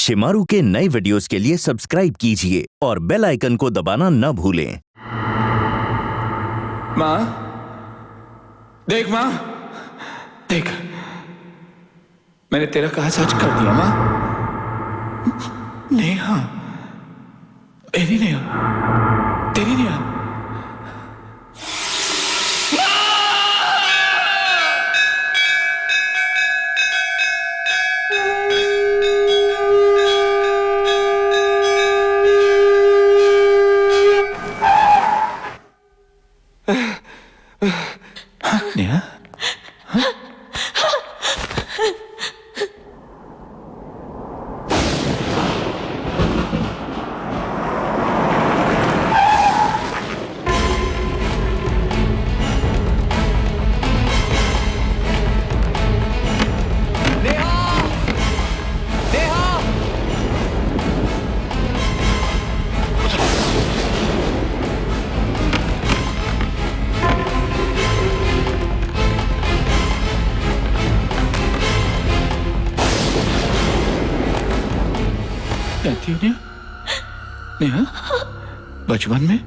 शिमारू के नए वीडियोस के लिए सब्सक्राइब कीजिए और बेल आइकन को दबाना न भूलें। माँ, देख माँ, देख, मैंने तेरा कहा सच कर दिया माँ। नेहा, मेरी नेहा, तेरी नेहा। नेहा, कहती हो नेहा? नेहा, बचपन में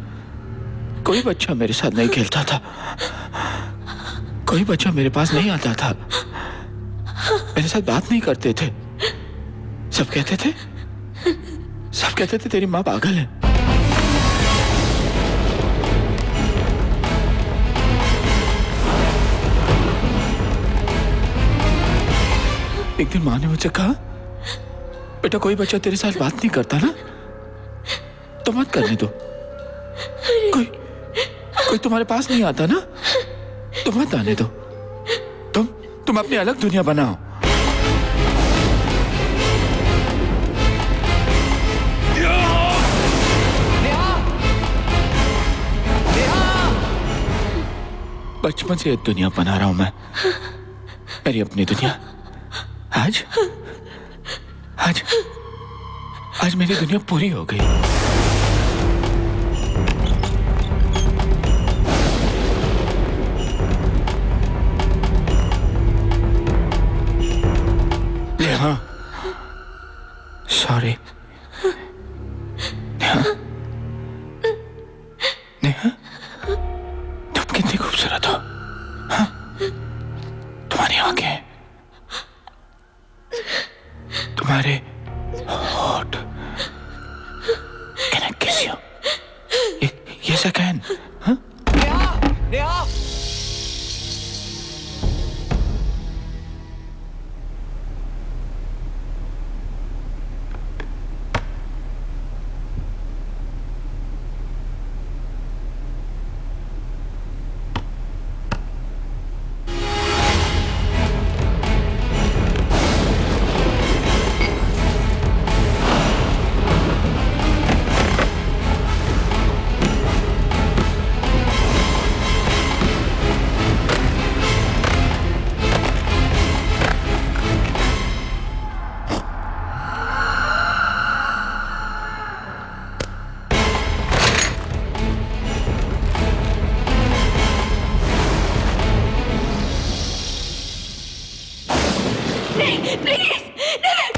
कोई बच्चा मेरे साथ नहीं खेलता था, कोई बच्चा मेरे पास नहीं आता था, मेरे साथ बात नहीं करते थे। सब कहते थे तेरी माँ पागल है। एक दिन माँ ने मुझसे कहा, बेटा कोई बच्चा तेरे साथ बात नहीं करता ना, तो मत करने दो। कोई तुम्हारे पास नहीं आता ना, तो मत आने दो। तुम अपनी अलग दुनिया बनाओ। बचपन से एक दुनिया बना रहा हूं मैं, मेरी अपनी दुनिया। आज मेरी दुनिया पूरी हो गई। नेहा, सॉरी। नेहा, तुम कितनी खूबसूरत हो। हाँ? तुम्हारी आंखें, तुम्हारे होठ, can I kiss you? Yes, I can. Huh? Neha!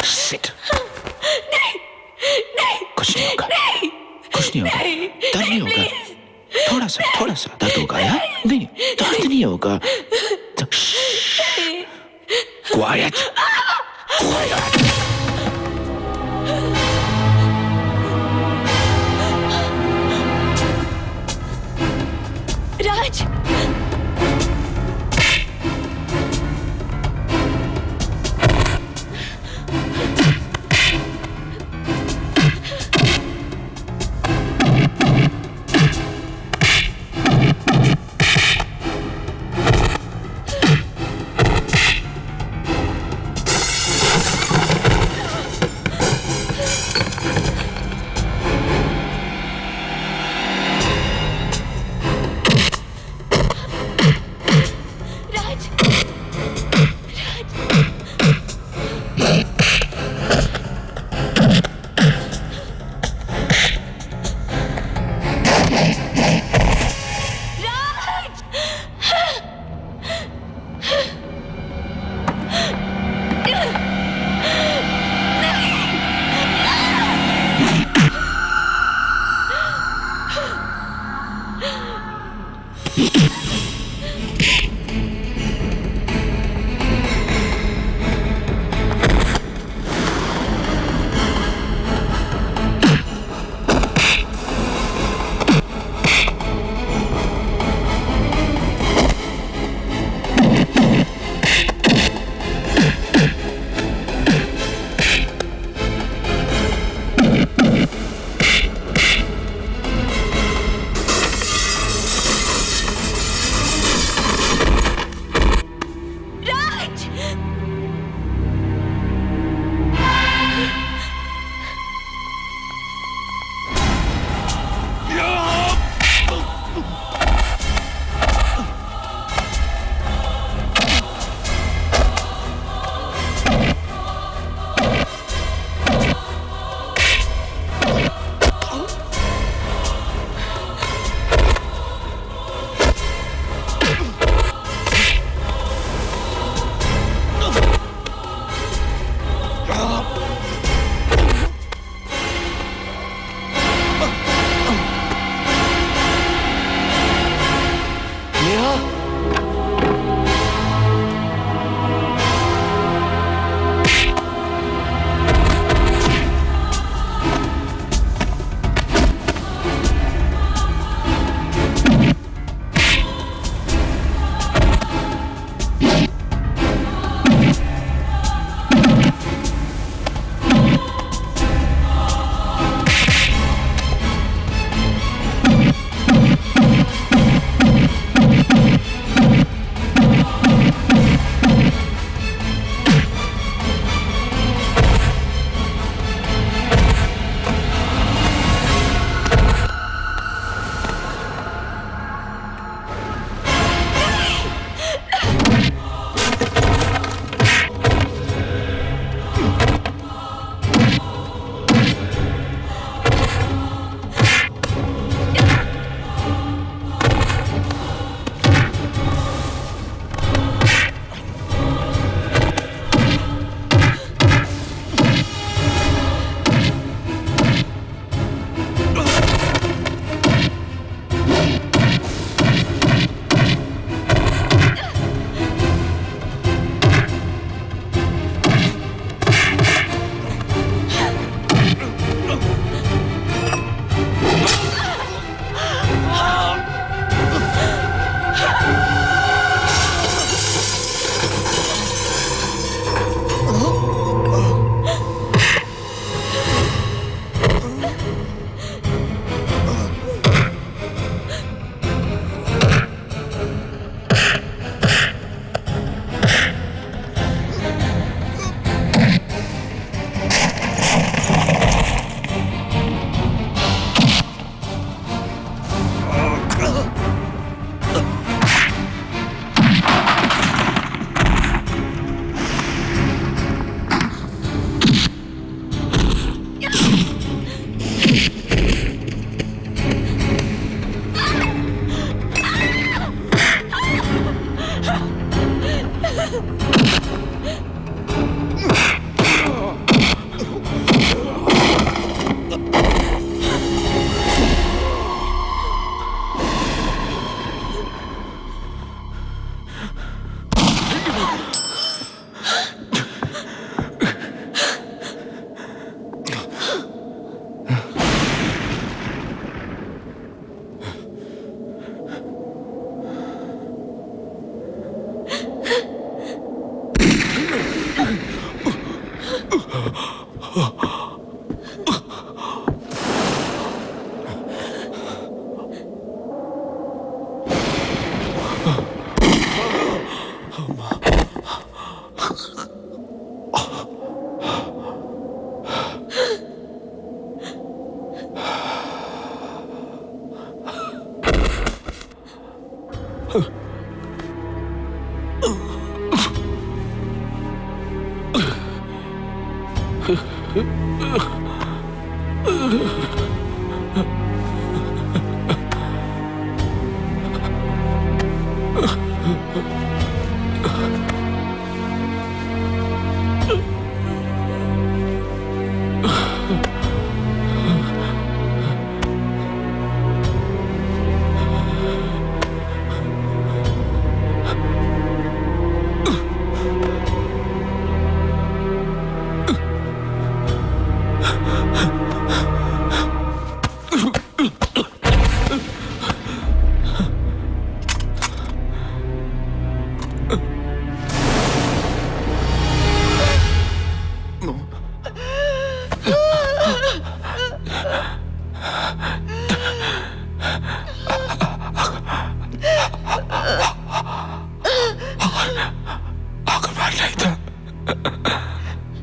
Shit. कुछ नहीं होगा, दर्द नहीं होगा, थोड़ा सा दर्द होगा यार। नहीं, दर्द नहीं होगा। Quiet. राज,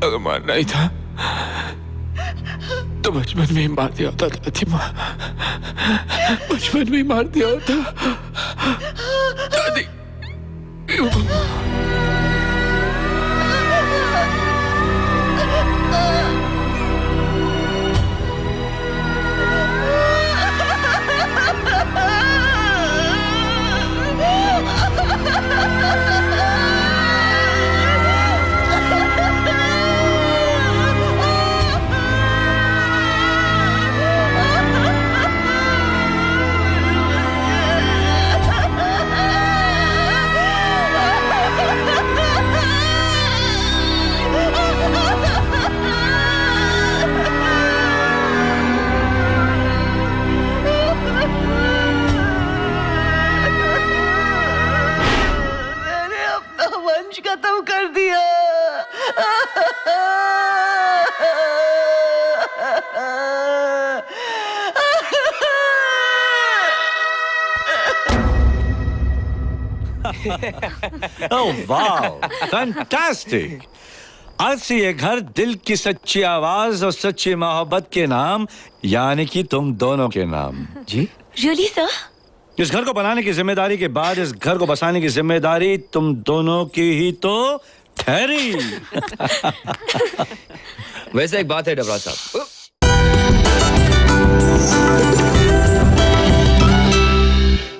अगर मारना ही था तो बचपन में ही मार दिया होता दादी माँ, बचपन में ही मार दिया होता दादी। वंश खत्म कर दिया। Oh wow, fantastic! आज से ये घर दिल की सच्ची आवाज और सच्ची मोहब्बत के नाम, यानी कि तुम दोनों के नाम। जी रियली सर? इस घर को बनाने की जिम्मेदारी के बाद इस घर को बसाने की जिम्मेदारी तुम दोनों की ही तो ठहरी। वैसे एक बात है डबरा साहब,